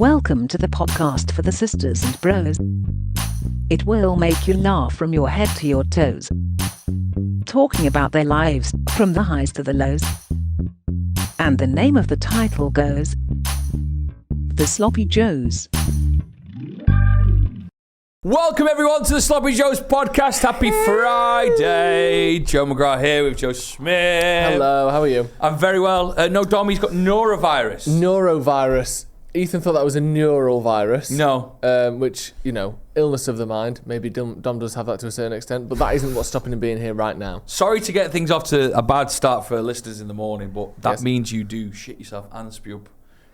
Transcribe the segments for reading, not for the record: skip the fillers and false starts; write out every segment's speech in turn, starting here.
Welcome to the podcast for the sisters and bros. It will make you laugh from your head to your toes. Talking about their lives, from the highs to the lows. And the name of the title goes, The Sloppy Joes. Welcome everyone to the Sloppy Joes podcast. Happy Friday. Joe McGrath here with Joe Smith. Hello, how are you? I'm very well. No, Dom, he's got norovirus. Norovirus. Ethan thought that was a neural virus. No. Which, you know, illness of the mind. Maybe Dom does have that to a certain extent, but that isn't what's stopping him being here right now. Sorry to get things off to a bad start for listeners in the morning, but that Yes. means you do shit yourself and spew up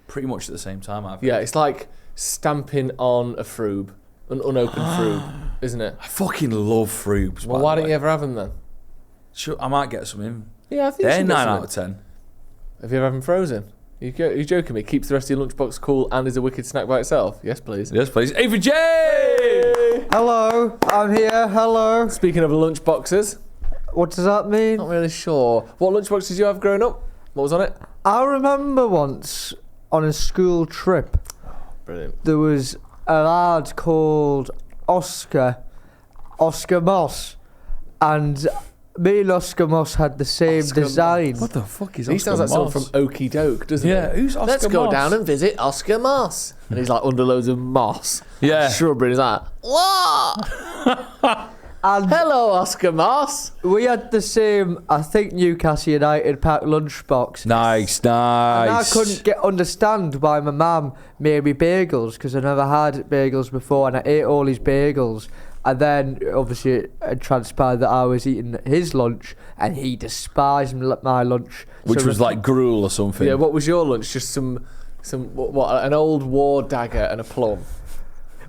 pretty much at the same time, I think. Yeah, it's like stamping on a froob, an unopened froob, isn't it? I fucking love Froobs. Well, why don't you ever have them then? Sure, I might get some in. Yeah, I think They're you should 9 get out some of 10. in. Have you ever had them frozen? You're joking me? Keeps the rest of your lunchbox cool and is a wicked snack by itself? Yes, please. Yes, please. Ava J! Hello, I'm here, hello. Speaking of lunchboxes, What does that mean? not really sure. What lunchbox did you have growing up? What was on it? I remember once on a school trip, Brilliant. there was a lad called Oscar Moss, and me and Oscar Moss had the same Oscar design. What the fuck is He Oscar sounds like someone Moss? from Okie Doke, doesn't Yeah, he? who's Oscar Let's go Moss? down and visit Oscar Moss. And he's like under loads of moss. Yeah. Shrubbery. He's like, what? And Hello, Oscar Moss. we had the same, I think, Newcastle United packed lunchbox. Nice. And I couldn't understand why my mum made me bagels, because I never had bagels before, and I ate all his bagels. And then, obviously, it transpired that I was eating his lunch, and he despised my lunch. Which So was like gruel or something. Yeah, what was your lunch? Just some what an old war dagger and a plum.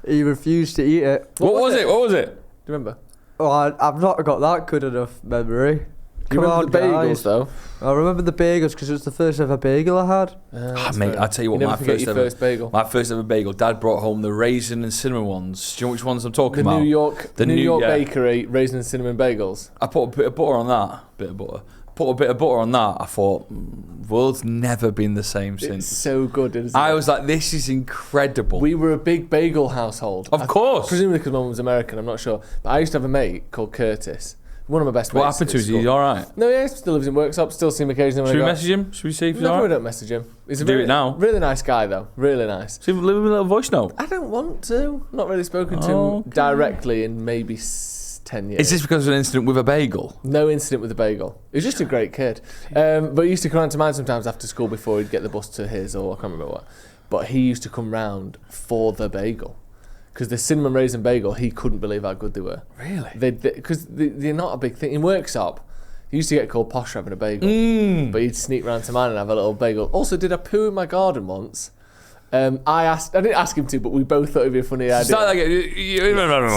he refused to eat it. What was it? What was it? Do you remember? Oh, I've not got that good enough memory. You remember the bagels, guys. though? I remember the bagels because it was the first ever bagel I had. Mate, I tell you what, never my forget first your ever first bagel. My first ever bagel. Dad brought home the raisin and cinnamon ones. Do you know which ones I'm talking The about? New York yeah. Bakery raisin and cinnamon bagels. I put a bit of butter on that. Put a bit of butter on that. I thought, world's never been the same It's since. so good, isn't it? I was like, this is incredible. We were a big bagel household. Of course. Presumably because Mum was American, I'm not sure. But I used to have a mate called Curtis. One of my best mates. What happened to at him? Is he school. all right? No, yeah, he still lives in Worksop. Still see him occasionally. Should we when I go. message him? Should we see if he's No, all we right? don't message him. He's a Do really, it now. Really nice guy, though. Really nice. See if leave him a little voice note. I don't want to. Not really spoken to Okay. him directly in maybe 10 years. Is this because of an incident with a bagel? No incident with the bagel. He was just a great kid. But he used to come round to mine sometimes after school before he'd get the bus to his, or I can't remember what. But he used to come round for the bagel. Because the cinnamon raisin bagel, he couldn't believe how good they were. Really? Because they're not a big thing. In Worksop, he used to get called posh for having a bagel. But he'd sneak round to mine and have a little bagel. Also, did I poo in my garden once? I didn't ask him to, but we both thought it'd be a funny idea.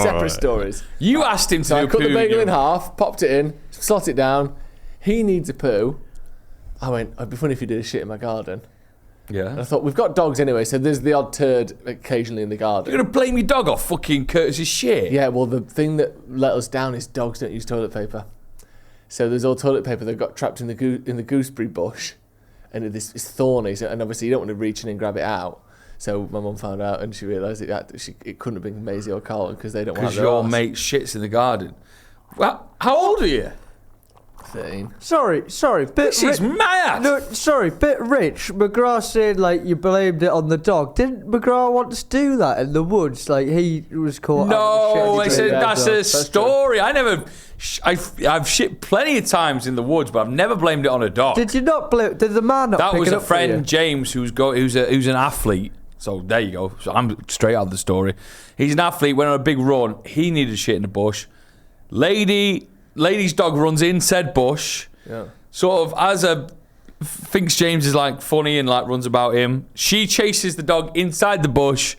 Separate stories. You asked him to So I do cut the poo, bagel you in know. half, popped it in, slot it down. He needs a poo. I went, it'd be funny if you did a shit in my garden. And I Yeah. thought, we've got dogs anyway, so there's the odd turd occasionally in the garden. You're going to blame your dog off fucking Curtis's shit? Yeah, well, the thing that let us down is dogs don't use toilet paper. So there's all toilet paper that got trapped in the gooseberry bush, and it's thorny, and obviously you don't want to reach in and grab it out. So my mum found out, and she realised it couldn't have been Maisie or Carlton because they don't want Because their your arse. mate shits in the garden. Well, how old are you? 13. Sorry, bit This is mad! No, sorry, bit rich. McGrath saying like you blamed it on the dog. Didn't McGrath want to do that in the woods? Like he was caught. No, having I a shit said in the that's dog. a story. I never... I've shit plenty of times in the woods, but I've never blamed it on a dog. Did you not blame? Did the man not? That pick was it a up for you? friend, James, who's an athlete. So there you go. So I'm straight out of the story. He's an athlete, went on a big run. He needed shit in the bush. Lady's dog runs in said bush. Yeah. Sort of thinks James is like funny and like runs about him. She chases the dog inside the bush.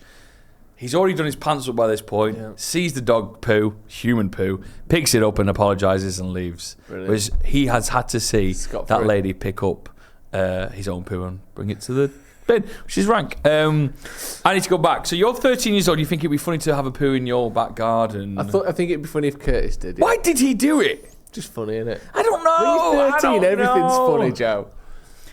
He's already done his pants up by this point. Yeah. Sees the dog poo, human poo, picks it up and apologises and leaves. Brilliant. Whereas he has had to see Scot-free. that lady pick up his own poo and bring it to the bin, which is rank. I need to go back. So you're 13 years old. You think it'd be funny to have a poo in your back garden? I think it'd be funny if Curtis did it. Why did he do it? Just funny, innit? I don't know. When you're 13, I don't everything's know. funny, Joe.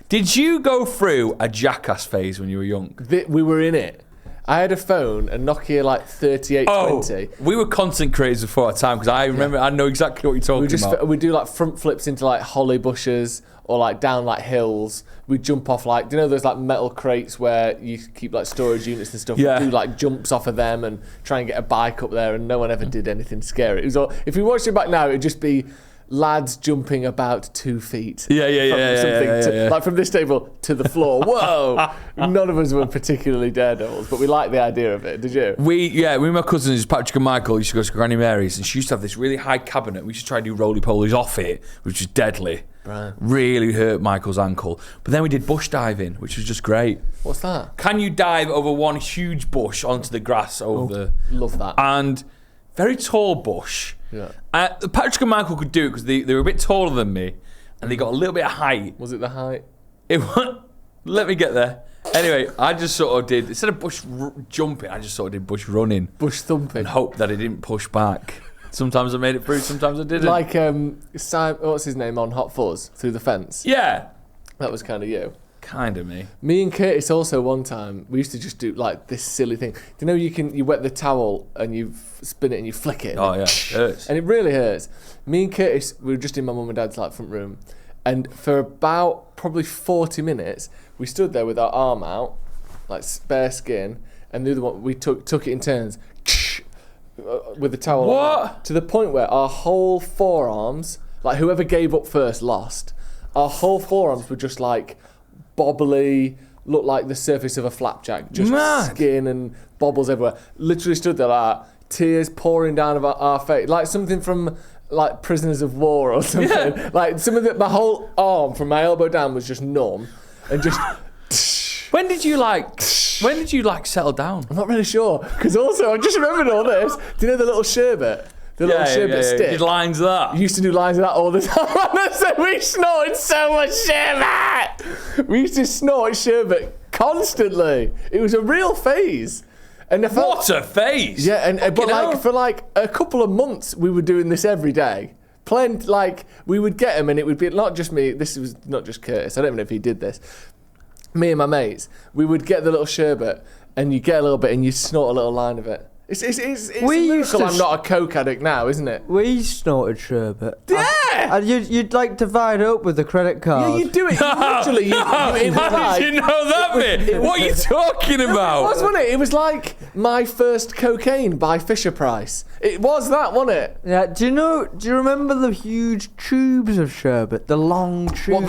Did you go through a jackass phase when you were young? We were in it. I had a phone, a Nokia like 3820. We were content creators before our time because I remember. I know exactly what you're talking about. We do like front flips into like holly bushes or like down like hills. We jump off like, do you know those like metal crates where you keep like storage units and stuff? Yeah. We do like jumps off of them and try and get a bike up there, and no one ever did anything scary. It was all, if we watched it back now, it'd just be lads jumping about 2 feet. Yeah. Like from this table to the floor. Whoa! None of us were particularly daredevils, but we liked the idea of it. Did you? We and my cousins, Patrick and Michael, used to go to Granny Mary's, and she used to have this really high cabinet. We used to try to do roly-polies off it, which was deadly. Right. Really hurt Michael's ankle. But then we did bush diving, which was just great. What's that? Can you dive over one huge bush onto the grass over the... Love that. And very tall bush. Yeah. Patrick and Michael could do it because they were a bit taller than me, and they got a little bit of height. Was it the height? Let me get there. Anyway, I just sort of did, instead of bush jumping, I just sort of did bush running. Bush thumping. And hoped that it didn't push back. Sometimes I made it through, sometimes I didn't. Like, what's his name on Hot Fuzz? Through the fence? Yeah. That was kind of you. Kind of me. Me and Curtis also one time, we used to just do like this silly thing. Do you know you wet the towel and you spin it and you flick it? Oh yeah, it hurts. And it really hurts. Me and Curtis, we were just in my mum and dad's like front room, and for about probably 40 minutes, we stood there with our arm out, like bare skin, and the other one, we took it in turns, with the towel. What? To the point where our whole forearms, like whoever gave up first lost, our whole forearms were just like bobbly, looked like the surface of a flapjack, just Mad. skin and bobbles everywhere. Literally stood there like that, tears pouring down of our face, like something from like Prisoners of War or something. Yeah. Like my whole arm from my elbow down was just numb and just. When did you settle down? I'm not really sure, because also I just remembered all this. Do you know the little sherbet? The little sherbet stick. Did lines of that? You used to do lines of that all the time. So we snorted so much sherbet. We used to snort sherbet constantly. It was a real phase. And I felt, What a phase! yeah, but Fucking like hell. for like a couple of months, we were doing this every day. Playing, like we would get them, and it would be not just me. This was not just Curtis. I don't even know if he did this. Me and my mates, we would get the little sherbet, and you get a little bit, and you snort a little line of it. It's a miracle I'm not a coke addict now, isn't it? We snorted sherbet. Yeah! And you'd like divide it up with the credit card. Yeah, you do it. Literally, it was How like, did you know that bit? What are you talking about? It was, wasn't it? It was like my first cocaine by Fisher Price. It was that, wasn't it? Yeah, do you remember the huge tubes of sherbet? The long tubes? What,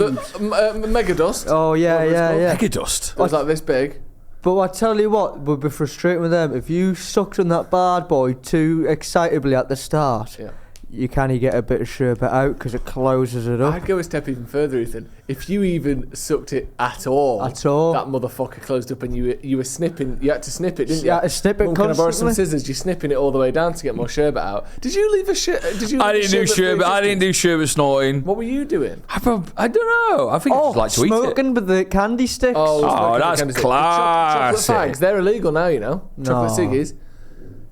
the Mega Dust? Oh, yeah, Whatever it's yeah, called. yeah. Mega dust. It was like this big. But I tell you what would be frustrating with them, if you sucked on that bad boy too excitably at the start, Yeah. you can't get a bit of sherbet out because it closes it up. I'd go a step even further, Ethan. If you even sucked it at all, that motherfucker closed up, and you were snipping. You had to snip it, didn't you? Yeah, to snip it Mum, can I borrow some constantly. scissors? You're snipping it all the way down to get more sherbet out. Did you leave a sherbet? I didn't do sherbet. I didn't do sherbet snorting. What were you doing? I don't know. I think I just like to eat it. Smoking with the candy sticks. Oh, that's classic. Chocolate fags. They're illegal now, you know. Chocolate No. ciggies.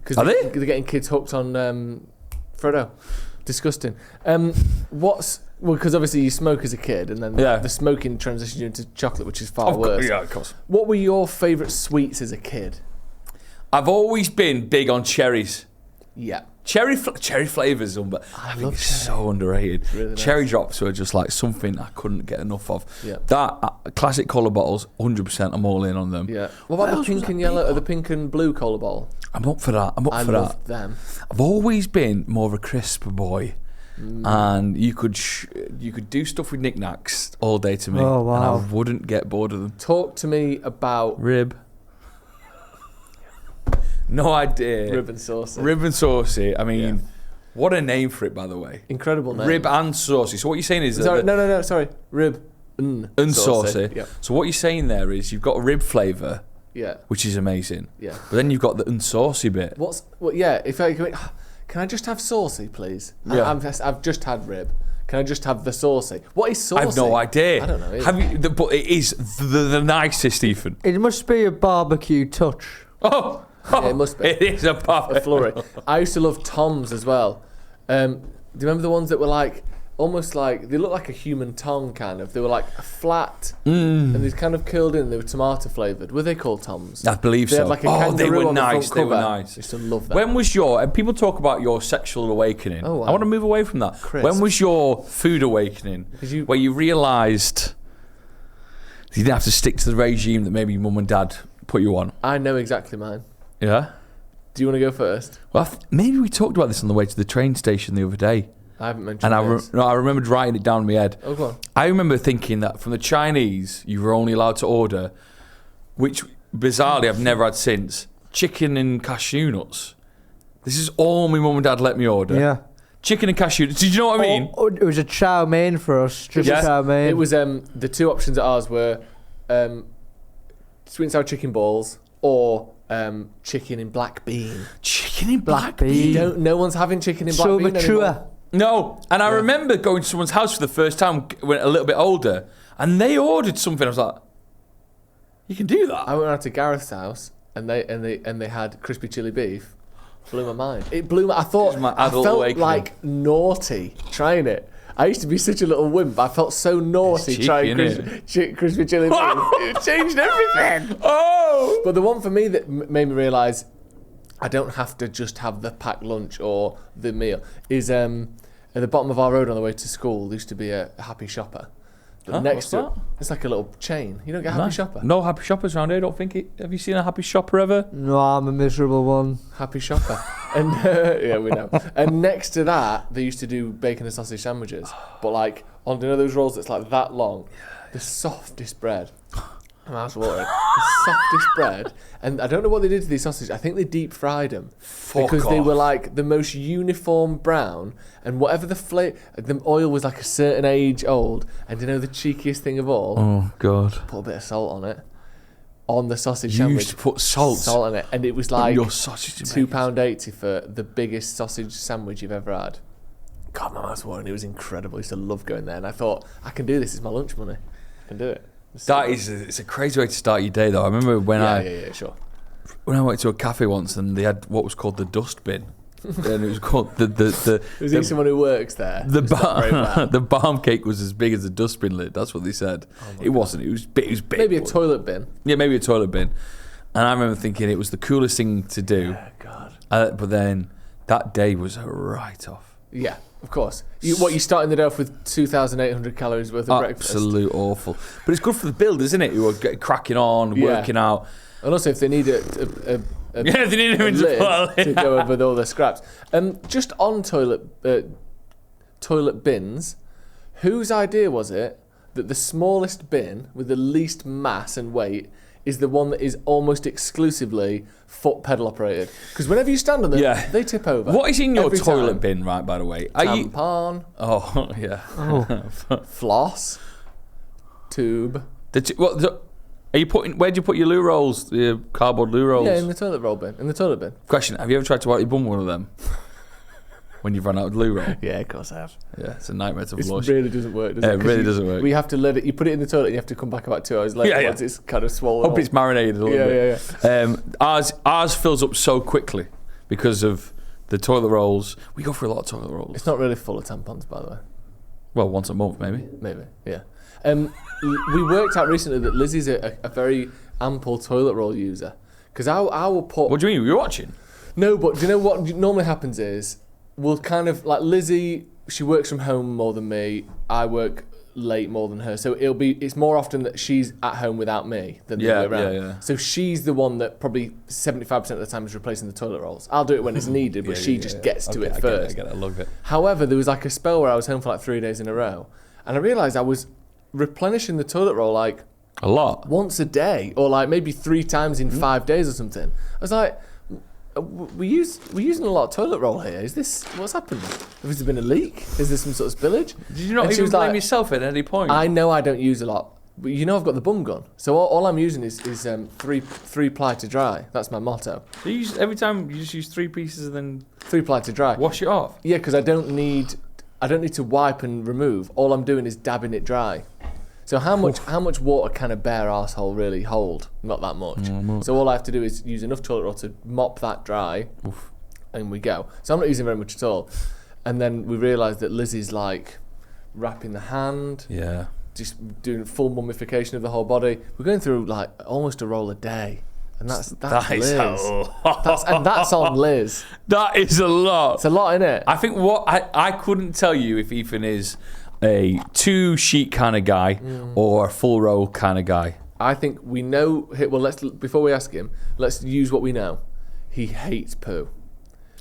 Because Are they? They're getting kids hooked on Frodo. Disgusting. Because obviously you smoke as a kid, and then the smoking transitions you into chocolate, which is far worse. Yeah, of course. What were your favourite sweets as a kid? I've always been big on cherries. Yeah. Cherry flavours, but I think it's so underrated. Really nice. Cherry drops were just like something I couldn't get enough of. Yeah. That classic cola bottles, 100%. I'm all in on them. Yeah. What about the else pink was and that yellow, big or the pink and blue cola bottle? I'm up for that. I loved them. I've always been more of a crisp boy, and you could do stuff with knickknacks all day to me, Oh, wow. and I wouldn't get bored of them. Talk to me about Rib. No idea. rib and saucy. Rib and saucy. I mean, Yeah. what a name for it, by the way. Incredible name. Rib and saucy. So what you're saying is Sorry, that no, sorry. Rib and saucy. Yeah. So what you're saying there is you've got a rib flavour, Yeah. which is amazing. Yeah. But then you've got the unsaucy bit. Yeah, if I can I just have saucy, please? Yeah. I've just had rib. Can I just have the saucy? What is saucy? I have no idea. I don't know. Have you? But it is the nicest, Ethan. It must be a barbecue touch. Oh, Yeah, it must be. It is a puff. A flurry. I used to love Toms as well. Do you remember the ones that were like almost like they look like a human tongue kind of. They were like flat and they kind of curled in. They were tomato flavoured. Were they called Toms? I believe They so. had like a kangaroo they were on the nice. front They were cover. nice. I used to love that. When was your... And people talk about your sexual awakening. Oh, wow. I want to move away from that. Crisps. When was your food awakening? Where you realised you didn't have to stick to the regime that maybe your mum and dad put you on? I know exactly mine. Yeah? Do you want to go first? Well, maybe we talked about this on the way to the train station the other day. I haven't mentioned And this. I remembered writing it down in my head. Oh, go on. I remember thinking that from the Chinese, you were only allowed to order, which bizarrely I've never had since, chicken and cashew nuts. This is all my mum and dad let me order. Yeah. Chicken and cashew nuts. Did you know what I mean? Oh, it was a chow mein for us. Just Yeah. chow mein. It was the two options at ours were sweet and sour chicken balls or chicken in black bean. Chicken in black bean. bean. No one's having chicken in black so bean mature. anymore. No. And I remember going to someone's house for the first time when a little bit older, and they ordered something. I was like, you can do that? I went out to Gareth's house and they had crispy chili beef. Blew my mind. It blew my... I thought... was my I adult felt awakening. like naughty trying it. I used to be such a little wimp. I felt so naughty It's cheeky, trying innit? crispy chili beef. It changed everything. Oh! But the one for me that made me realise I don't have to just have the packed lunch or the meal is at the bottom of our road on the way to school there used to be a Happy Shopper. But next what's to it, that? it's like a little chain. You don't get Happy Shopper? No Happy Shoppers around here, I don't think it. Have you seen a Happy Shopper ever? No, I'm a miserable one. Happy Shopper. And yeah, we know. And next to that, they used to do bacon and sausage sandwiches. But like, on those rolls that's like that long, the softest bread. My mouth's watering. The softest bread. And I don't know what they did to these sausages. I think they deep fried them. Because they were like the most uniform brown. And whatever the oil was like a certain age old. And you know the cheekiest thing of all? Oh, God. Put a bit of salt on it. On the sausage You sandwich. used to put salt on it. And it was like your sausage. £2.80 for the biggest sausage sandwich you've ever had. God, my mouth's watering. It was incredible. I used to love going there. And I thought, I can do this. It's my lunch money. I can do it. It's a crazy way to start your day, though. I remember when sure. when I went to a cafe once and they had what was called the dust bin. And it was called the Was he someone who works there? the barm cake was as big as a dustbin lid. That's what they said. It wasn't. It was big. It was big. Maybe a toilet bin. Yeah, maybe a toilet bin. And I remember thinking it was the coolest thing to do. Oh, God. But then that day was a write-off. Yeah, of course. You starting the day off with 2,800 calories worth of breakfast? Absolute awful. But it's good for the build, isn't it? Who are cracking on, working out. And also, if they need a They need him to go over with all their scraps. Just on toilet bins, whose idea was it that the smallest bin with the least mass and weight is the one that is almost exclusively foot pedal operated? Because whenever you stand on them, they tip over. What is in your every toilet time. bin, right, by the way? Tampon. Oh, yeah. Floss. Tube. Are you where do you put your loo rolls? Your cardboard loo rolls? Yeah, in the toilet roll bin. In the toilet bin. Question, have you ever tried to wipe your bum with one of them? When you've run out of loo roll? Yeah, of course I have. Yeah, it's a nightmare to It flush. really doesn't work, does it? It really doesn't work. We have to let it. You put it in the toilet and you have to come back about 2 hours later once it's kind of swollen. Hope it's marinated a little bit. Yeah. Ours fills up so quickly because of the toilet rolls. We go for a lot of toilet rolls. It's not really full of tampons, by the way. Well, once a month, maybe. Maybe, yeah. We worked out recently that Lizzie's a very ample toilet roll user. Because I will put... What do you mean? You're watching? No, but do you know what normally happens is we'll kind of... Like Lizzie, she works from home more than me. I work late more than her. So it's more often that she's at home without me than the other way around. Yeah. So she's the one that probably 75% of the time is replacing the toilet rolls. I'll do it when it's needed, but she just gets to it first. I get it. I love it. However, there was like a spell where I was home for like 3 days in a row. And I realised I was replenishing the toilet roll like... A lot. Once a day, or like maybe 3 times in 5 days or something. I was like, we're using a lot of toilet roll here. Is this, what's happened? Has there been a leak? Is there some sort of spillage? Did you not And she even was blame like, yourself at any point? I know I don't use a lot, but you know I've got the bum gun. So all I'm using is three ply to dry. That's my motto. So every time you just use 3 pieces and then 3 ply to dry. wash it off? Yeah, because I don't need to wipe and remove. All I'm doing is dabbing it dry. So how much water can a bare arsehole really hold? Not that much. So all I have to do is use enough toilet roll to mop that dry, and we go. So I'm not using very much at all. And then we realised that Lizzie's like wrapping the hand, Yeah. just doing full mummification of the whole body. We're going through like almost a roll a day, and that's That is Liz. a lot. That's on Liz. That is a lot. It's a lot, isn't it? I think I couldn't tell you if Ethan is a 2-sheet kind of guy or a full roll kind of guy. I think we know. Well, before we ask him, let's use what we know. He hates poo.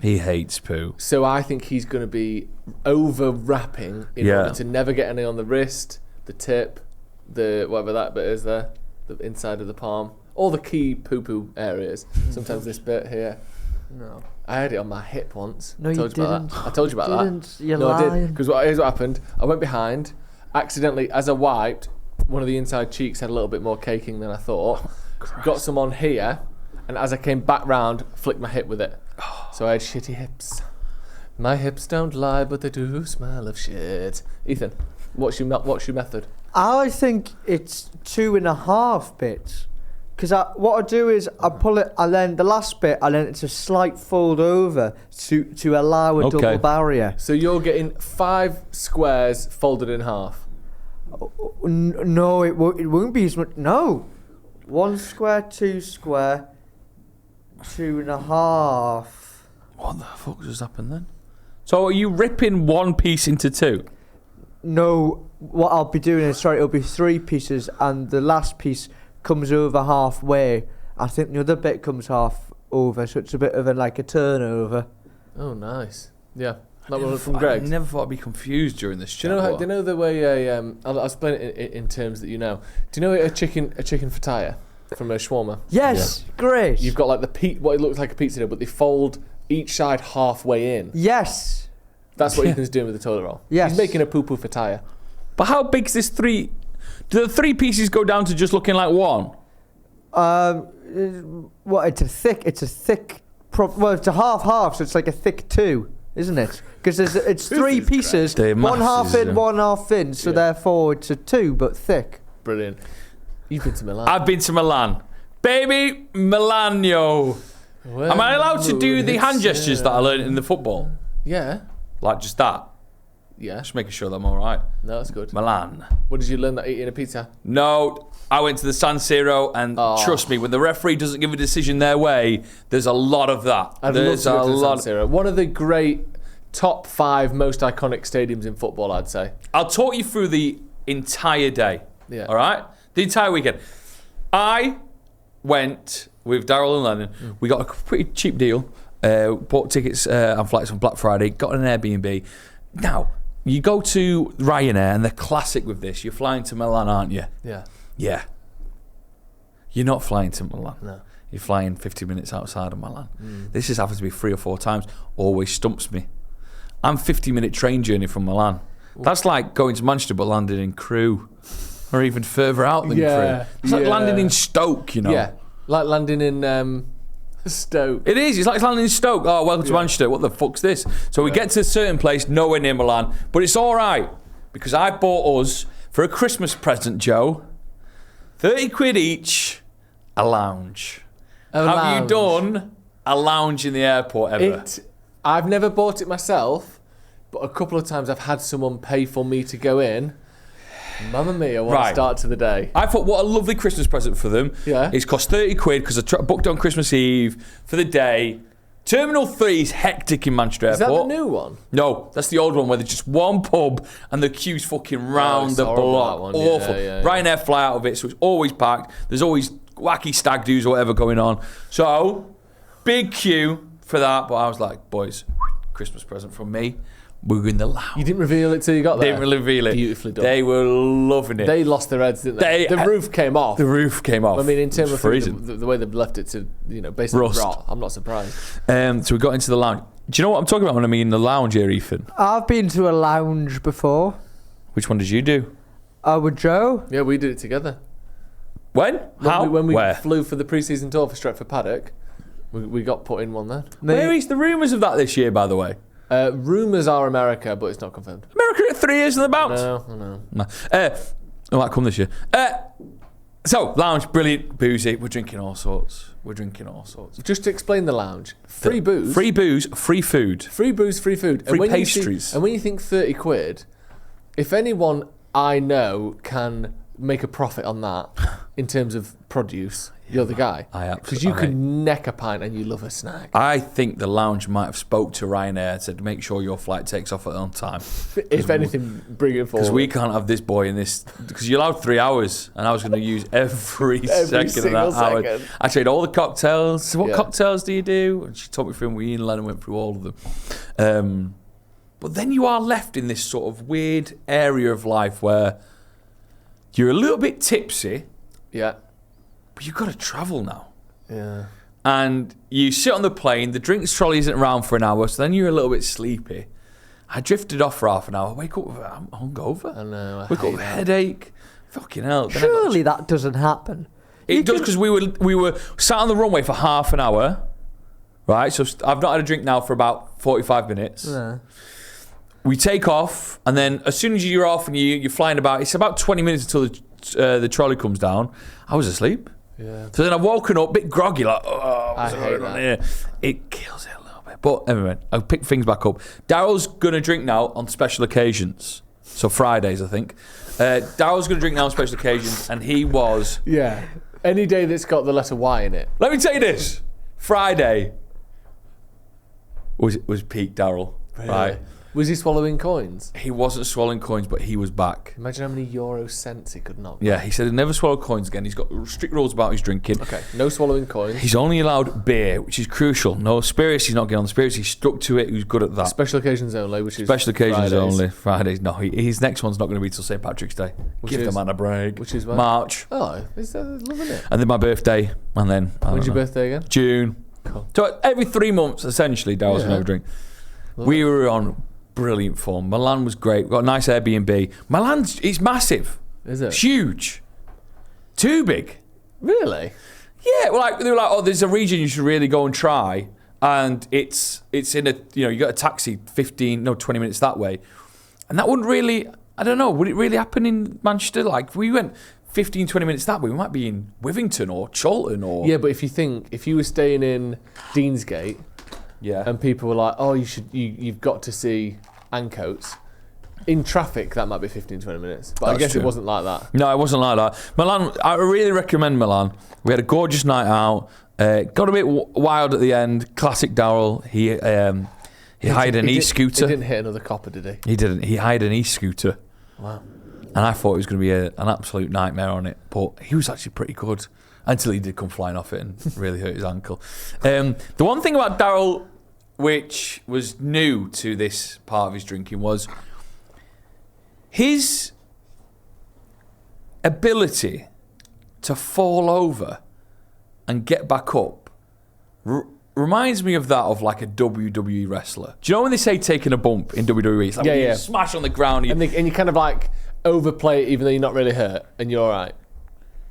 He hates poo. So I think he's going to be over wrapping in order to never get any on the wrist, the tip, the whatever that bit is there, the inside of the palm, all the key poo-poo areas. Sometimes this bit here. No. I had it on my hip once. No, I you told you about didn't. that. I told you about Didn't. that. You're No, I lying. did. Because here's what happened. I went behind, accidentally, as I wiped, one of the inside cheeks had a little bit more caking than I thought. Got some on here, and as I came back round, flicked my hip with it. So I had shitty hips. My hips don't lie, but they do smell of shit. Ethan, what's your method? I think it's 2.5 bits. Because what I do is I pull it, and then the last bit, and then it's a slight fold over to allow a double barrier. So you're getting 5 squares folded in half. No, it won't be as much. No. 1 square, 2 square, 2.5. What the fuck just happened then? So are you ripping one piece into 2? No, what I'll be doing is, it'll be 3 pieces, and the last piece comes over halfway. I think the other bit comes half over, so it's a bit of a turnover. Oh, nice. Yeah. That one from Greg. I never thought I'd be confused during this chat. Do you know the way I'll explain it in terms that you know. Do you know a chicken frittata from a shawarma? Yes, great. You've got like what it looks like a pizza dough, but they fold each side halfway in. Yes. That's what Ethan's doing with the toilet roll. Yes. He's making a poo-poo frittata. But how big's this 3? Do the 3 pieces go down to just looking like one? Well, it's a thick. Well, it's a half, so it's like a thick 2, isn't it? Because it's 3 pieces, They're one half masses, in, yeah. one half in. So therefore, it's a 2, but thick. Brilliant. You've been to Milan. I've been to Milan. Baby, Milano. Am I allowed to do the hand gestures that I learned in the football? Yeah. Like just that? Yeah. Just making sure that I'm all right. No, that's good. Milan. What did you learn that eating a pizza? No, I went to the San Siro, and trust me, when the referee doesn't give a decision their way, there's a lot of that. I'd There's love a to go to lot. the San Siro. One of the great top 5 most iconic stadiums in football, I'd say. I'll talk you through the entire day. Yeah. All right? The entire weekend. I went with Daryl and Lennon. We got a pretty cheap deal. Bought tickets and flights on Black Friday. Got an Airbnb. Now, you go to Ryanair, and they're classic with this. You're flying to Milan, aren't you? Yeah. Yeah. You're not flying to Milan. No. You're flying 50 minutes outside of Milan. This has happened to me 3 or 4 times. Always stumps me. I'm 50-minute train journey from Milan. That's like going to Manchester but landing in Crewe. Or even further out than Crewe. It's like landing in Stoke, you know. Yeah. Like landing in Stoke. It is. It's like landing in Stoke. Oh, welcome to Manchester. What the fuck's this? So we get to a certain place, nowhere near Milan. But it's all right. Because I bought us, for a Christmas present, Joe, 30 quid each, a lounge. Have you done a lounge in the airport ever? I've never bought it myself, but a couple of times I've had someone pay for me to go in. Mamma mia, what a start to the day. I thought, what a lovely Christmas present for them. Yeah. It's cost 30 quid because I booked on Christmas Eve for the day. Terminal 3 is hectic in Manchester Airport. Is that the new one? No, that's the old one where there's just one pub and the queue's fucking round the block. Awful. Ryanair fly out of it, so it's always packed. There's always wacky stag do's or whatever going on. So, big queue for that. But I was like, boys, Christmas present from me. We were in the lounge. You didn't reveal it till you got there? Didn't reveal it. Beautifully done. They were loving it. They lost their heads, didn't they? The roof came off. The roof came off. I mean, in terms of freezing. the way they've left it to, basically Rust. rot, I'm not surprised. So we got into the lounge. Do you know what I'm talking about when I mean the lounge here, Ethan? I've been to a lounge before. Which one did you do? With Joe. Yeah, we did it together. When? How? When we Where? flew for the pre-season tour for Stretford Paddock, we got put in one then. Where is the rumours of that this year, by the way? Rumours are America, but it's not confirmed. America at 3 years in the bounce. No. I might come this year. So, lounge, brilliant, boozy. We're drinking all sorts. Just to explain the lounge. Free booze. Free booze, free food. Free booze, free food. Free pastries. And when you think 30 quid, If anyone I know can make a profit on that in terms of produce, you're the guy. Because you can neck a pint and you love a snack. I think the lounge might have spoke to Ryanair and said, make sure your flight takes off at on time. If anything, bring it forward. Because we can't have this boy in this. Because you're allowed 3 hours, and I was going to use every second of that hour. I tried all the cocktails. So what cocktails do you do? And she took me through them. We and Lennon went through all of them. But then you are left in this sort of weird area of life where you're a little bit tipsy. Yeah. But you've got to travel now. Yeah. And you sit on the plane, the drinks trolley isn't around for an hour, so then you're a little bit sleepy. I drifted off for half an hour. Wake up, I'm hungover. I know. Wake up with a headache. Fucking hell. Surely that doesn't happen. It does, because we were sat on the runway for half an hour, right? So I've not had a drink now for about 45 minutes. Yeah. We take off, and then as soon as you're off and you're flying about, it's about 20 minutes until the trolley comes down. I was asleep. Yeah. So then I've woken up, a bit groggy, like, oh, I hate that. Here? It kills it a little bit. But anyway, I'll pick things back up. Daryl's going to drink now on special occasions. So Fridays, I think. Daryl's going to drink now on special occasions, and he was... Yeah. Any day that's got the letter Y in it. Let me tell you this. Friday was peak Daryl. Really? Right? Was he swallowing coins? He wasn't swallowing coins, but he was back. Imagine how many euro cents he could knock. Yeah, he said he'd never swallow coins again. He's got strict rules about his drinking. Okay, no swallowing coins. He's only allowed beer, which is crucial. No spirits, he's not getting on the spirits. He's stuck to it. He was good at that. Special occasions only, which is Special occasions Fridays. only. Fridays. No, his next one's not going to be till St. Patrick's Day. Give the man a break. Which is when? March. Oh, is that loving it? And then my birthday. And then... When's your birthday again? June. Cool. So every 3 months, essentially, Daryl's going to have a drink. We were on... brilliant form. Milan was great. We've got a nice Airbnb. Milan's, it's massive. Is it? It's huge. Too big. Really? Yeah, well, they were like, oh, there's a region you should really go and try. And it's in a, you got a taxi 20 minutes that way. And that wouldn't really, I don't know, would it really happen in Manchester? Like, we went 15, 20 minutes that way, we might be in Wivington or Chorlton or... Yeah, but if you were staying in Deansgate... Yeah. And people were like, oh, you've got to see Ancoats. In traffic, that might be 15, 20 minutes. But I guess it wasn't like that. No, it wasn't like that. Milan, I really recommend Milan. We had a gorgeous night out. Got a bit wild at the end. Classic Daryl. He hired an e-scooter. He didn't hit another copper, did he? He didn't. He hired an e-scooter. Wow. And I thought it was going to be an absolute nightmare on it. But he was actually pretty good. Until he did come flying off it and really hurt his ankle. The one thing about Daryl, which was new to this part of his drinking, was his ability to fall over and get back up reminds me of that of like a WWE wrestler. Do you know when they say taking a bump in WWE? It's like when you smash on the ground. And you kind of like overplay it even though you're not really hurt and you're all right.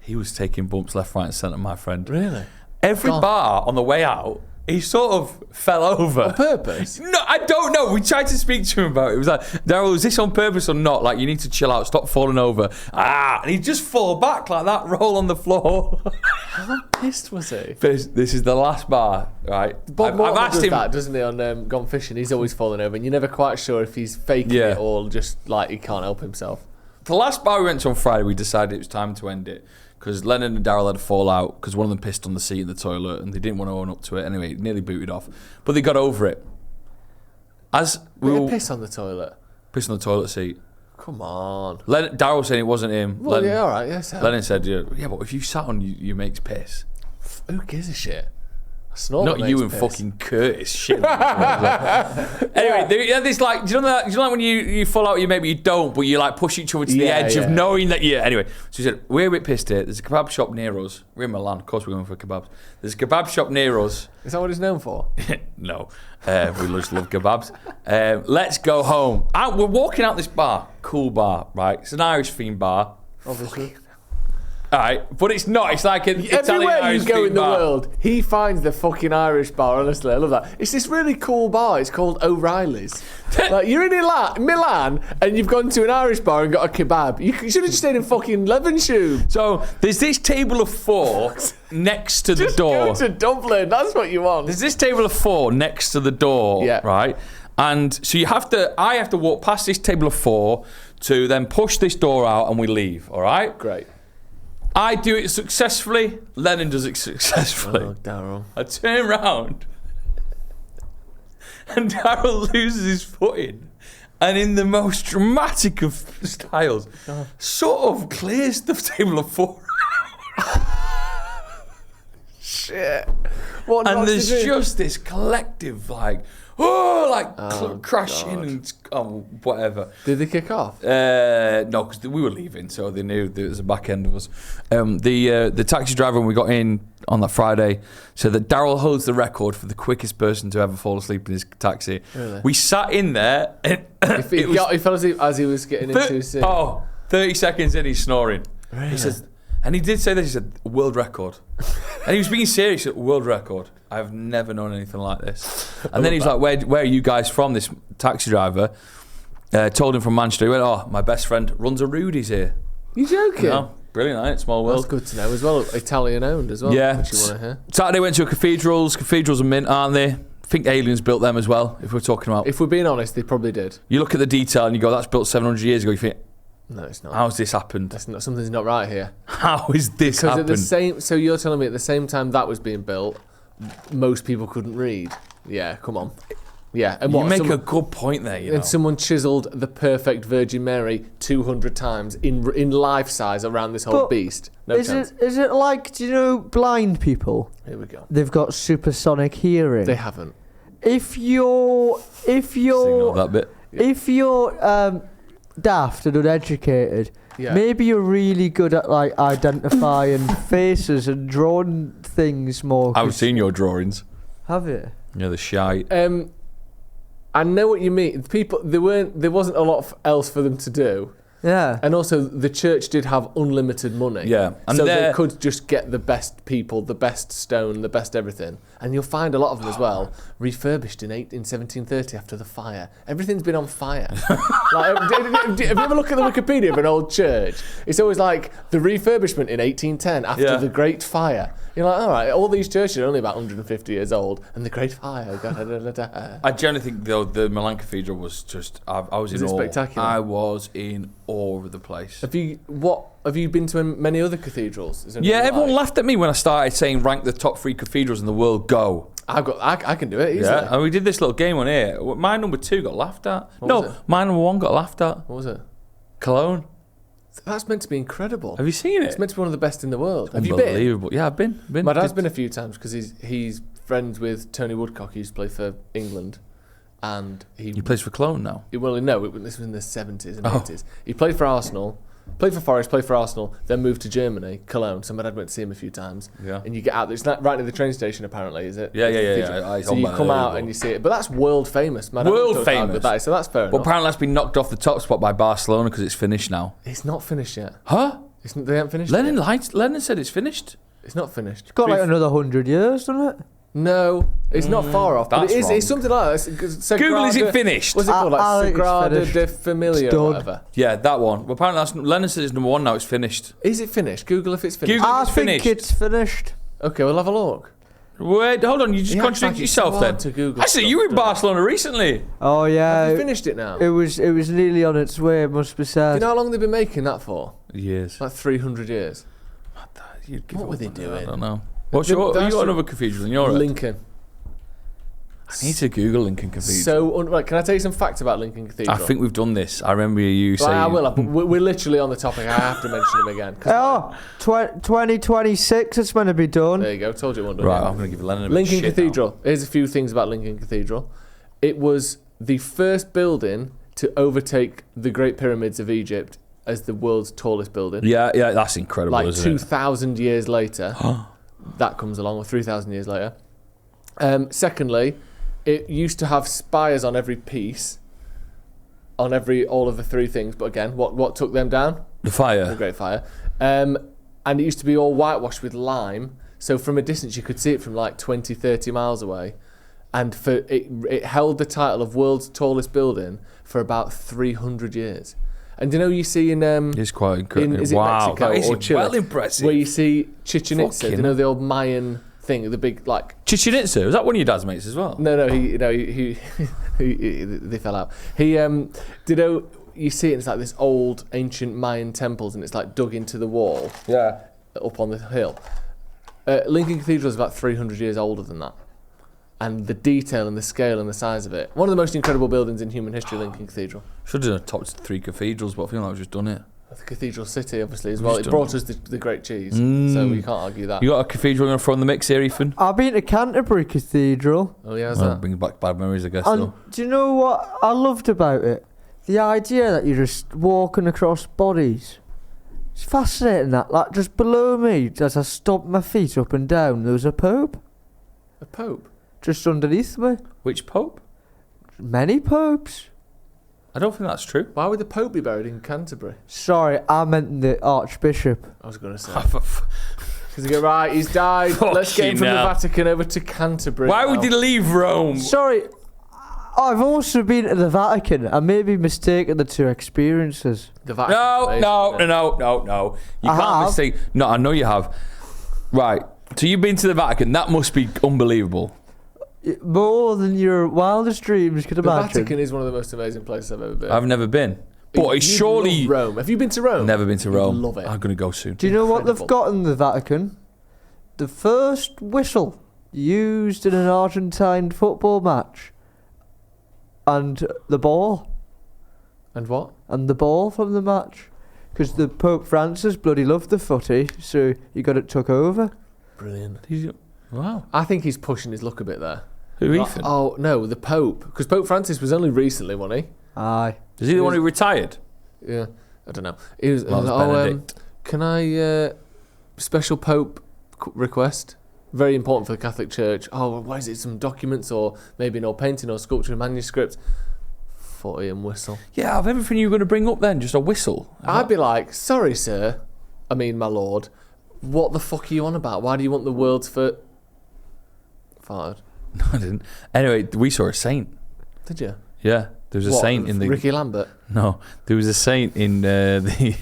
He was taking bumps left, right and centre, my friend. Really? Every bar on the way out, he sort of fell over. On purpose? No, I don't know. We tried to speak to him about it. It was like, Daryl, is this on purpose or not? Like, you need to chill out, stop falling over. And he'd just fall back like that, roll on the floor. How pissed was he? This is the last bar, right? Bob Mortimer asked does him that, doesn't he, on Gone Fishing? He's always falling over and you're never quite sure if he's faking it or just like he can't help himself. The last bar we went to on Friday, we decided it was time to end it. Because Lennon and Daryl had a fallout because one of them pissed on the seat in the toilet and they didn't want to own up to it. Anyway, it nearly booted off. But they got over it. As we were piss on the toilet? Piss on the toilet seat. Come on. Daryl saying it wasn't him. Well, yeah, all right, yes. Lennon said, yeah, but if you sat on your mate's piss. Who gives a shit? Snort Not you and piss. fucking Curtis. Shit. Anyway, they had this like, do you know like when you fall out with your mate, but you don't, but you like push each other to the edge of knowing that you. Anyway, so he said, we're a bit pissed here. There's a kebab shop near us. We're in Milan. Of course, we're going for kebabs. There's a kebab shop near us. Is that what it's known for? No. We just love kebabs. Let's go home. We're walking out this bar. Cool bar, right? It's an Irish themed bar. Obviously. All right, but it's not. It's like an Italian Everywhere Irish you go in the bar. world, he finds the fucking Irish bar. Honestly, I love that. It's this really cool bar. It's called O'Reilly's. Like you're in Milan and you've gone to an Irish bar and got a kebab. You should have just stayed in fucking Levenshulme. So there's this table of 4 next to the door. Go to Dublin. That's what you want. There's this table of 4 next to the door, right? And so I have to walk past this table of 4 to then push this door out and we leave, all right? Great. I do it successfully. Lennon does it successfully. Oh, Daryl. I turn round and Daryl loses his footing and in the most dramatic of styles sort of clears the table of 4. Shit. What And knocked there's it in? just this collective crashing and whatever. Did they kick off? No, because we were leaving, so they knew there was a back end of us. The taxi driver when we got in on that Friday said that Daryl holds the record for the quickest person to ever fall asleep in his taxi. Really? We sat in there and He fell asleep as he was getting into his seat. 30 seconds in, he's snoring. Really? He says, and he did say this, he said, world record. And he was being serious, he said, world record. I've never known anything like this. And then he was like, where are you guys from? This taxi driver told him from Manchester. He went, my best friend runs a Rudy's here. You joking? No, brilliant, isn't it? Small world. That's good to know as well. Italian owned as well. Yeah. Which you want to hear. Saturday went to a cathedrals. Cathedrals are mint, aren't they? I think aliens built them as well, if we're talking about. If we're being honest, they probably did. You look at the detail and you go, that's built 700 years ago. You think, No, it's not. how's this happened? That's not, something's not right here. How is this Because happened? so you're telling me at the same time that was being built, most people couldn't read. Yeah, come on. Yeah, and You what? make a good point there, you know. And someone chiselled the perfect Virgin Mary 200 times in life size around this whole But beast. No chance. Is it like, do you know, blind people? Here we go. They've got supersonic hearing. They haven't. If you're Ignore that bit. if you're daft and uneducated, Yeah. maybe you're really good at like identifying faces and drawing things more. I've seen your drawings. Have you? Yeah, the shy. I know what you mean. People, there wasn't a lot else for them to do. Yeah. And also, the church did have unlimited money. Yeah, and so they they're- could just get the best people, the best stone, the best everything. And you'll find a lot of them as well, refurbished in 1730 after the fire. Everything's been on fire. Like, if you ever look at the Wikipedia of an old church, it's always like the refurbishment in 1810 after the Great Fire. You're like, all right, all these churches are only about 150 years old, and the Great Fire. I generally think though the Milan Cathedral was just. I was in it awe. spectacular? I was in awe of the place. Have you been to many other cathedrals? Is there Yeah, anything everyone like? laughed at me when I started saying rank the top 3 cathedrals in the world. Go. I can do it easily. Yeah, and we did this little game on here. My number 2 got laughed at. was it? My number 1 got laughed at. What was it? Cologne. That's meant to be incredible. Have you seen it? It's meant to be one of the best in the world. Have you been? Unbelievable. Yeah, I've been. My dad's been a few times because he's friends with Tony Woodcock. He used to play for England, and He plays for Cologne now. this was in the 70s and Oh. 80s. He played for Arsenal, played for Forest, played for Arsenal, then moved to Germany, Cologne. So my dad went to see him a few times. Yeah. And you get out, it's not right near the train station apparently, is it? Yeah. So you come out and you see it, but that's world famous. My dad World talked about it, famous. that is, so that's fair But enough. apparently that's been knocked off the top spot by Barcelona because it's finished now. It's not finished yet. Huh? They haven't finished Lennon it. lied. Lennon said it's finished. It's not finished. Got like another 100 years, doesn't it? No, it's not far off. But that's it is. wrong. It's something like that. Google, is it finished? What's it called? I Like think it's Sagrada finished. de Familia It's or done. whatever. Yeah, that one. Well, apparently Lennon said it's number 1 now. It's finished. Is it finished? Google if it's finished. Google- I It's think finished. it's finished. Okay, we'll have a look. Wait, hold on. You just Yeah, contradicted it's so yourself hard then. to Google Actually, stuff, you were in don't it? Barcelona recently. Oh yeah. Have you finished it now? It was nearly on its way. It must be Do said. you know how long they've been making that for? Years. Like 300 years. What were they doing? I don't know. What's The- your? the You got Astro- another cathedral in Europe? Lincoln. I need to Google Lincoln Cathedral. So, right, can I tell you some facts about Lincoln Cathedral? I think we've done this. I remember you Well, saying. I will have, but we're literally on the topic. I have to mention them again. 'Cause- Oh, 2026 it's meant to be done. There you go. Told you it wasn't done Right, yet. I'm going to give Lennon a bit of Lincoln shit now. Cathedral. Here's a few things about Lincoln Cathedral. It was the first building to overtake the Great Pyramids of Egypt as the world's tallest building. Yeah, that's incredible, Like isn't it? 2,000 years later, that comes along, or 3,000 years later. Secondly, it used to have spires on every piece, on all of the 3 things. But again, what took them down? The fire. The Great Fire. And it used to be all whitewashed with lime. So from a distance, you could see it from like 20, 30 miles away. And it held the title of world's tallest building for about 300 years. And you see in It's quite incredible. is it Wow, Mexico that is or Chile, well impressive. where you see Chichen Itza, Fucking the old Mayan thing, the big like. Chichen Itza, was that one of your dad's mates as well? No, he they fell out. He you see it, it's like this old ancient Mayan temples, and it's like dug into the wall. Yeah. Up on the hill. Lincoln Cathedral is about 300 years older than that. And the detail and the scale and the size of it. One of the most incredible buildings in human history, Lincoln Cathedral. Should have done a top 3 cathedrals, but I feel like I've just done it. The Cathedral City, obviously, as well. It brought us the great cheese. Mm. So we can't argue that. You got a cathedral you're going to throw in the mix here, Ethan? I've been to Canterbury Cathedral. Oh, yeah, how's Well, that? brings back bad memories, I guess, And though. do you know what I loved about it? The idea that you're just walking across bodies. It's fascinating that. Like, just below me, as I stomped my feet up and down, there was a pope. A pope? Just underneath me. Which pope? Many popes. I don't think that's true. Why would the pope be buried in Canterbury? Sorry, I meant the archbishop. I was going to say. Because they go, right, he's died. Let's get him from the Vatican over to Canterbury. Why would he leave Rome? Sorry, I've also been to the Vatican. I may be mistaken the two experiences. The Vatican. No. You can't mistake. No, I know you have. Right. So you've been to the Vatican. That must be unbelievable. More than your wildest dreams could The imagine. Vatican is one of the most amazing places I've ever been. I've never been. But it's You'd surely... love Rome. Have you been to Rome? Never been to Rome. You'd love it. I'm going to go soon. Do you know what Incredible. they've got in the Vatican? The first whistle used in an Argentine football match. And the ball. And what? And the ball from the match. Because the Pope Francis bloody loved the footy, so he got it took over. Brilliant. Wow. I think he's pushing his luck a bit there. Who, Ethan? Oh, no, the Pope. Because Pope Francis was only recently, wasn't he? Aye. Is he the one who retired? Yeah, I don't know. He was, Well, it's Benedict. Can I special Pope request? Very important for the Catholic Church. Oh, what is it? Some documents, or maybe an old painting or sculpture, manuscript. Footy and whistle. Yeah, of everything you were going to bring up then, just a whistle. I'd be like, sorry, sir. I mean, my lord. What the fuck are you on about? Why do you want the world's first? Farted. No, I didn't. Anyway, we saw a saint. Did you? Yeah, there was a What, saint in the... Ricky Lambert. No, there was a saint in the...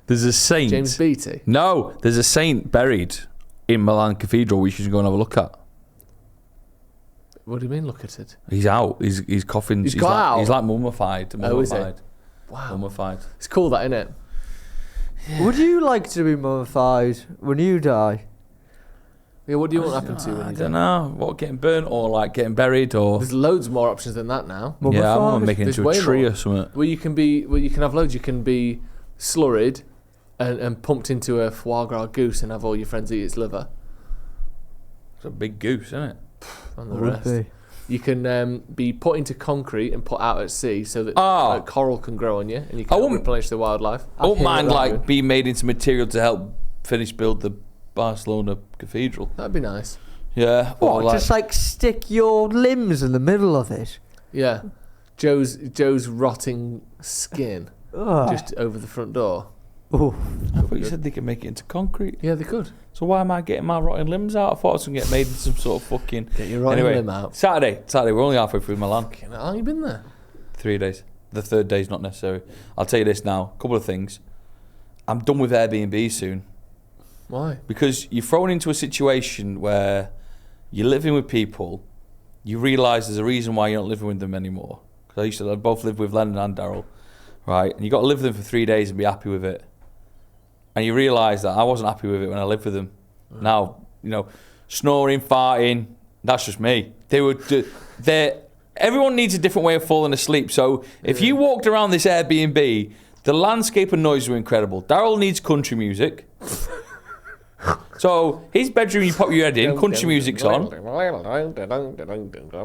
There's a saint... James Beattie. No, there's a saint buried in Milan Cathedral we should go and have a look at. What do you mean, look at it? He's out. He's coughing. He's got out? He's like mummified. Oh, is he? Mummified. Wow. Mummified. It's cool, that, innit? Would you like to be mummified when you die? Yeah, what do you want to happen to you when I you don't die? know. What, getting burnt or like getting buried or... There's loads more options than that now. Mummified? Yeah, I'm going to make it There's into a way tree more. or something. Well, you can have loads. You can be slurried and pumped into a foie gras goose and have all your friends eat its liver. It's a big goose, isn't it? And the Would rest. be. You can be put into concrete and put out at sea so that Ah. coral can grow on you and you I can wouldn't- replenish the wildlife. I won't hear mind that. like being made into material to help build the Barcelona Cathedral. That'd be nice. Yeah. Or What, just like stick your limbs in the middle of it? Yeah. Joe's rotting skin Ugh. just over the front door. Ooh. I thought you said they could make it into concrete. Yeah, they could. So why am I getting my rotting limbs out? I thought I was going to get made into some sort of fucking... Get your rotting Anyway, limb out. Saturday, we're only halfway through Milan. How long you been there? 3 days. The third day's not necessary. I'll tell you this now. A couple of things. I'm done with Airbnb soon. Why? Because you're thrown into a situation where you're living with people, you realise there's a reason why you're not living with them anymore. Because I used to both live with Lennon and Daryl, right? And you got to live with them for 3 days and be happy with it. And you realise that I wasn't happy with it when I lived with them. Now, snoring, farting, that's just me. Everyone needs a different way of falling asleep. So if you walked around this Airbnb, the landscape and noise were incredible. Daryl needs country music. So his bedroom, you pop your head in, country music's on.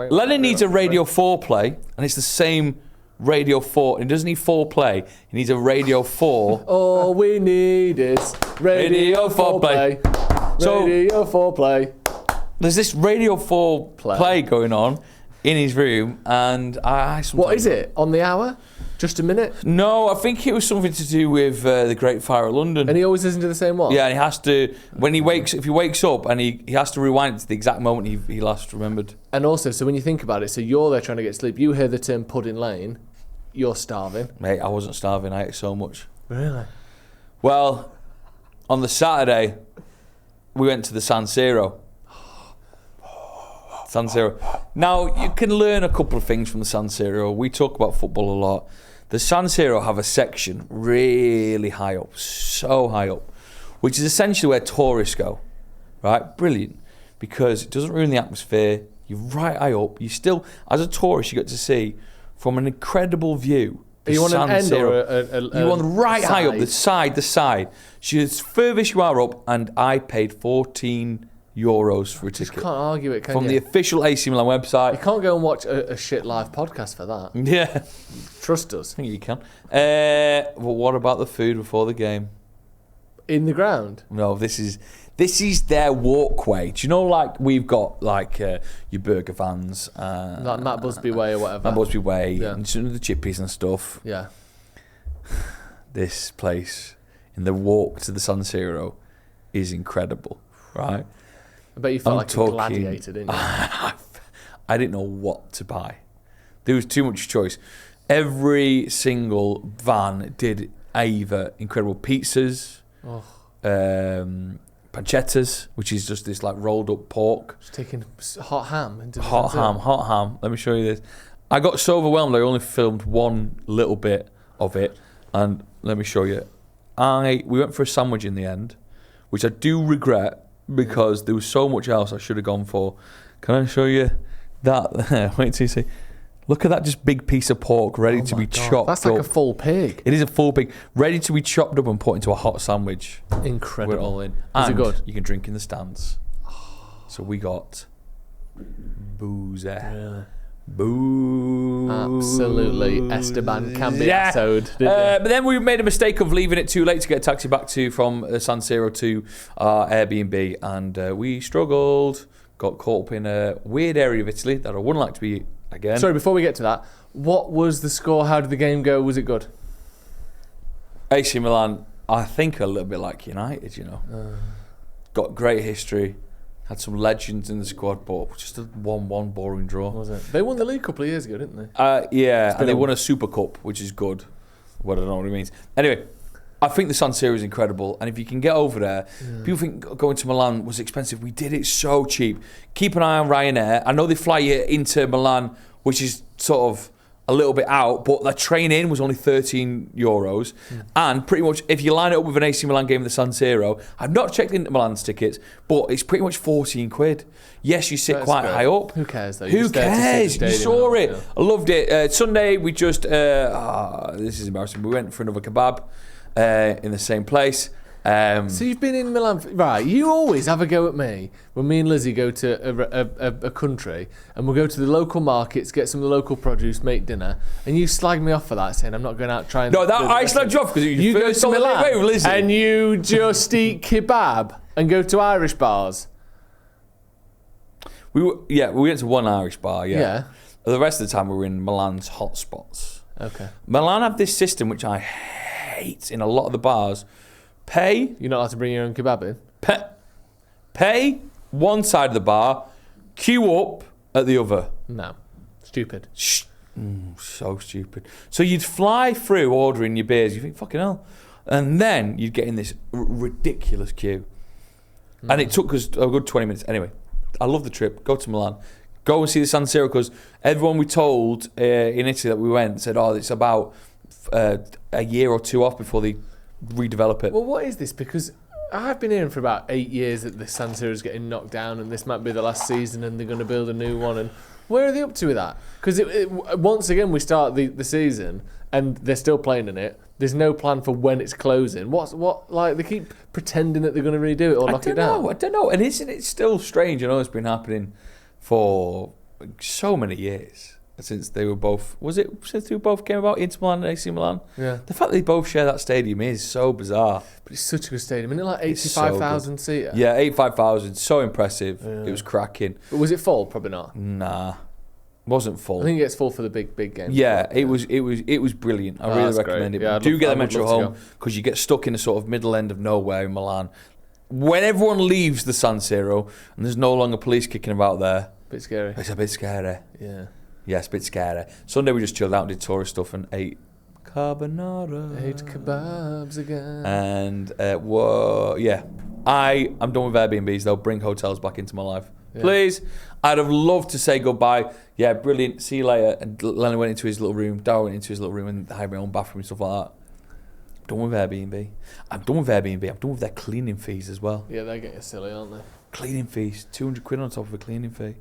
Lennon needs a Radio 4 play, and it's the same Radio 4. He doesn't need 4 play. He needs a Radio 4. All we need is Radio 4 play. So- Radio 4 play. There's this Radio 4 play going on in his room, and I sometimes... What is it? On the hour? Just a minute? No, I think it was something to do with the Great Fire of London. And he always listens to the same one? Yeah, and he has to, when he wakes, if he wakes up, and he has to rewind it to the exact moment he last remembered. And also, so when you think about it, so you're there trying to get sleep, you hear the term Pudding Lane, you're starving. Mate, I wasn't starving, I ate so much. Really? Well, on the Saturday, we went to the San Siro. San Siro. Now, you can learn a couple of things from the San Siro. We talk about football a lot. The San Siro have a section really high up, so high up, which is essentially where tourists go, right? Brilliant, because it doesn't ruin the atmosphere. You're right high up. You still, as a tourist, you get to see from an incredible view. Are you on an end or a you want right high up, side? the side. So the furthest you are up, and I paid €14 for a ticket. Can't argue it, can from you? the official AC Milan website. You can't go and watch a shit live podcast for that. Yeah, Trust us. I think you can. But what about the food before the game? In the ground? No, this is their walkway. Do you know, like, we've got like your burger vans, Like Matt Busby Way or whatever. Matt Busby Way, Yeah. and some of the chippies and stuff. Yeah. This place in the walk to the San Siro is incredible, right? I bet you felt I'm like talking- a gladiator, didn't you? I didn't know what to buy. There was too much choice. Every single van did either incredible pizzas, pancettas, which is just this like rolled up pork. Just taking hot ham into the Hot ham. Let me show you this. I got so overwhelmed I only filmed one little bit of it, and let me show you. We went for a sandwich in the end, which I do regret because there was so much else I should have gone for. Can I show you that? Wait till you see. Look at that, just big piece of pork ready to be chopped That's like up. a full pig. It is a full pig, ready to be chopped up and put into a hot sandwich. Incredible. We're all in. Is it And good? you can drink in the stands. So we got booze there. Really? Boo. Absolutely. Esteban can be Yeah. episode. But then we made a mistake of leaving it too late to get a taxi back from San Siro to our Airbnb, and we struggled. Got caught up in a weird area of Italy that I wouldn't like to be again. Sorry, before we get to that, what was the score? How did the game go? Was it good? AC Milan, I think a little bit like United, you know. Got great history. Had some legends in the squad, but just a 1-1 boring draw. Was it? They won the league a couple of years ago, didn't they? Yeah, been and they a- won a Super Cup, which is good. Well, I don't know what it means. Anyway, I think the San Siro is incredible, and if you can get over there, people think going to Milan was expensive. We did it so cheap. Keep an eye on Ryanair. I know they fly you into Milan, which is sort of a little bit out, but the train in was only €13. And pretty much, if you line it up with an AC Milan game at the San Siro, I've not checked into Milan's tickets, but it's pretty much £14. Yes, you sit That's quite great. high up. Who cares, though? You're Who just there to see the cares? You stadium saw and it. all, yeah. I loved it. Sunday, we just... this is embarrassing. We went for another kebab in the same place. So you've been in Milan, right? You always have a go at me when me and Lizzie go to a country, and we'll go to the local markets, get some of the local produce, make dinner, and you slag me off for that, saying I'm not going out trying. No, that I slagged you off because you go to Milan with Lizzie. and you just eat kebab and go to Irish bars. we went to one Irish bar. Yeah. The rest of the time we were in Milan's hotspots. Okay. Milan have this system which I hate in a lot of the bars. Pay You're not allowed to bring your own kebab in. pay one side of the bar, queue up at the other. No. Stupid. So stupid. So you'd fly through ordering your beers. You think, fucking hell. And then you'd get in this ridiculous queue. And it took us a good 20 minutes. Anyway, I love the trip. Go to Milan. Go and see the San Siro, because everyone we told in Italy that we went said, it's about a year or two off before they redevelop it. Well, what is this? Because I've been hearing for about 8 years that the San Siro is getting knocked down, and this might be the last season, and they're going to build a new one. And where are they up to with that? Because once again we start the season and they're still playing in it. There's no plan for when it's closing. Like they keep pretending that they're going to redo it or knock it down. I don't know. And isn't it still strange? I know it's been happening for so many years since they were both. Was it since they both came about, Inter Milan and AC Milan? Yeah. The fact that they both share that stadium is so bizarre. But it's such a good stadium. Isn't it like It's so 85,000 seater? Yeah, 85,000. So impressive. Yeah. It was cracking. But was it full? Probably not. Nah, wasn't full. I think it gets full for the big games. Yeah, it was brilliant. I really that's recommend great. it. Yeah, Do get the I would metro love to home, because you get stuck in a sort of middle end of nowhere in Milan. When everyone leaves the San Siro and there's no longer police kicking about there, Bit scary. it's a bit scary. Yeah. Yeah, it's a bit scary. Sunday we just chilled out and did tourist stuff and ate carbonara. Ate kebabs again. And I am done with Airbnbs. They'll bring hotels back into my life. Yeah. Please. I'd have loved to say goodbye. Yeah, brilliant. See you later. And Lennon went into his little room. Darryl went into his little room and had my own bathroom and stuff like that. I'm done with Airbnb. I'm done with Airbnb. I'm done with their cleaning fees as well. Yeah, they get you silly, aren't they? Cleaning fees. 200 quid on top of a cleaning fee. And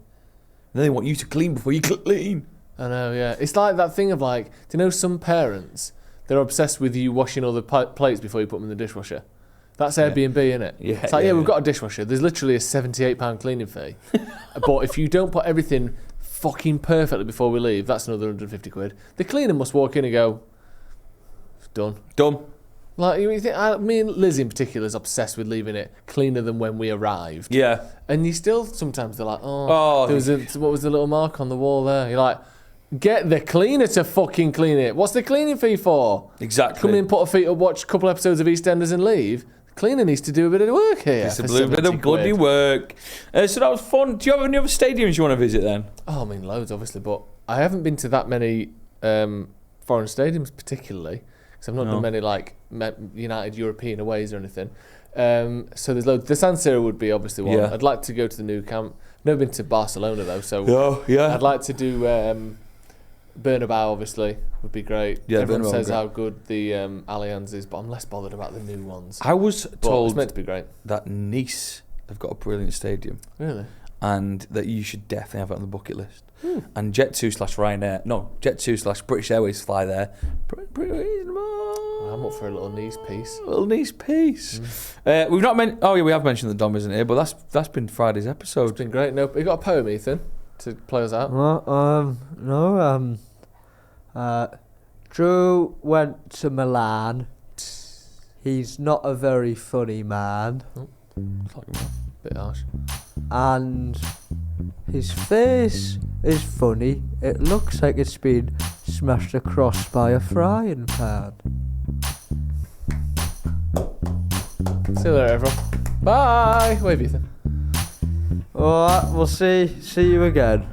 then they want you to clean before you clean. I know, yeah. It's like that thing of like, do you know some parents, they're obsessed with you washing all the plates before you put them in the dishwasher? That's Airbnb, innit? Yeah. It's like, we've got a dishwasher. There's literally a £78 cleaning fee. But if you don't put everything fucking perfectly before we leave, that's another 150 quid. The cleaner must walk in and go, done. Like, you think, me and Liz in particular is obsessed with leaving it cleaner than when we arrived. Yeah. And you still, sometimes they're like, there was what was the little mark on the wall there? You're like, get the cleaner to fucking clean it. What's the cleaning fee for? Exactly. Come in, put a feet up, watch a couple episodes of EastEnders and leave. The cleaner needs to do a bit of work here. It's a bit of bloody work. So that was fun. Do you have any other stadiums you want to visit then? Oh, I mean, loads, obviously, but I haven't been to that many foreign stadiums particularly. Because I've not done many like United European aways or anything. So there's loads. The San Siro would be obviously one. Yeah. I'd like to go to the new camp. I've never been to Barcelona though, so I'd like to do Bernabeu. Obviously, would be great. Yeah, everyone Bernabeu says how good the Allianz is, but I'm less bothered about the new ones. I was told it's meant to be great. that Nice have got a brilliant stadium. Really? And that you should definitely have it on the bucket list. And Jet2/British Airways fly there. Pretty reasonable. I'm up for a little Nice piece. We've not mentioned. Oh yeah, we have mentioned that Dom isn't here, but that's been Friday's episode. It's been great. No, you got a poem, Ethan, to play us out. No. Drew went to Milan. He's not a very funny man. Bit harsh. And his face is funny. It looks like it's been smashed across by a frying pan. See you later, everyone. Bye. Wave, Ethan. Alright, we'll see you again.